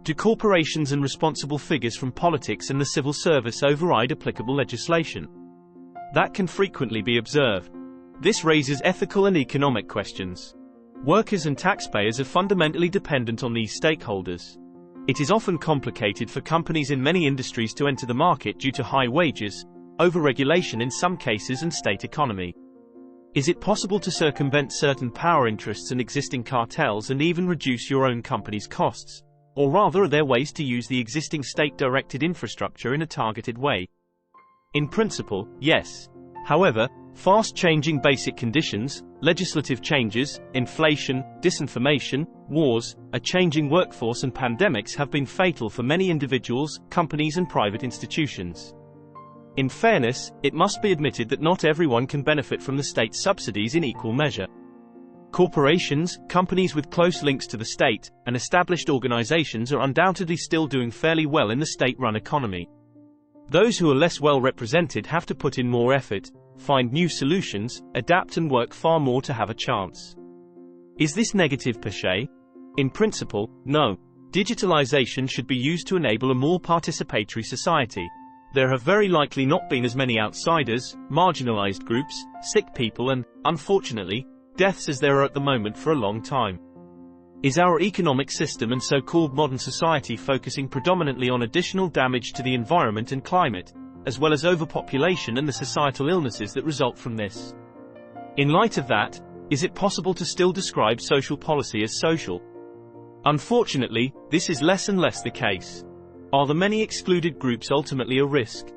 Do corporations and responsible figures from politics and the civil service override applicable legislation? That can frequently be observed. This raises ethical and economic questions. Workers and taxpayers are fundamentally dependent on these stakeholders. It is often complicated for companies in many industries to enter the market due to high wages, overregulation in some cases, and state economy. Is it possible to circumvent certain power interests and existing cartels and even reduce your own company's costs? Or rather, are there ways to use the existing state-directed infrastructure in a targeted way? In principle, yes. However, fast-changing basic conditions, legislative changes, inflation, disinformation, wars, a changing workforce and pandemics have been fatal for many individuals, companies and private institutions. In fairness, it must be admitted that not everyone can benefit from the state's subsidies in equal measure. Corporations, companies with close links to the state, and established organizations are undoubtedly still doing fairly well in the state-run economy. Those who are less well represented have to put in more effort, find new solutions, adapt and work far more to have a chance. Is this negative per se? In principle, no. Digitalization should be used to enable a more participatory society. There have very likely not been as many outsiders, marginalized groups, sick people and, unfortunately, deaths as there are at the moment for a long time. Is our economic system and so-called modern society focusing predominantly on additional damage to the environment and climate, as well as overpopulation and the societal illnesses that result from this? In light of that, is it possible to still describe social policy as social? Unfortunately, this is less and less the case. Are the many excluded groups ultimately a risk?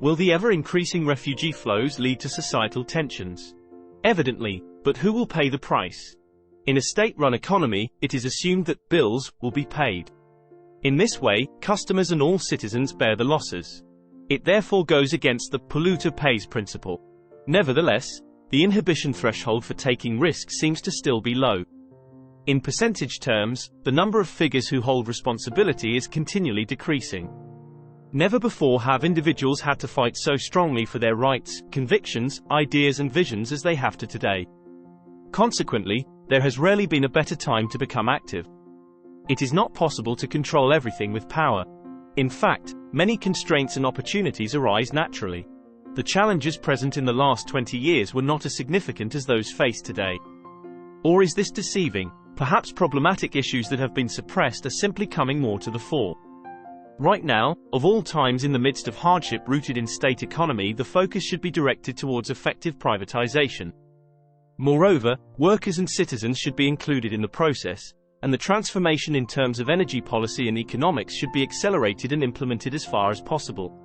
Will the ever-increasing refugee flows lead to societal tensions? Evidently, but who will pay the price? In a state-run economy, it is assumed that bills will be paid. In this way, customers and all citizens bear the losses. It therefore goes against the polluter pays principle. Nevertheless, the inhibition threshold for taking risks seems to still be low. In percentage terms, the number of figures who hold responsibility is continually decreasing. Never before have individuals had to fight so strongly for their rights, convictions, ideas and visions as they have to today. Consequently, there has rarely been a better time to become active. It is not possible to control everything with power. In fact, many constraints and opportunities arise naturally. The challenges present in the last 20 years were not as significant as those faced today. Or is this deceiving? Perhaps problematic issues that have been suppressed are simply coming more to the fore. Right now, of all times in the midst of hardship rooted in state economy, the focus should be directed towards effective privatization. Moreover, workers and citizens should be included in the process, and the transformation in terms of energy policy and economics should be accelerated and implemented as far as possible.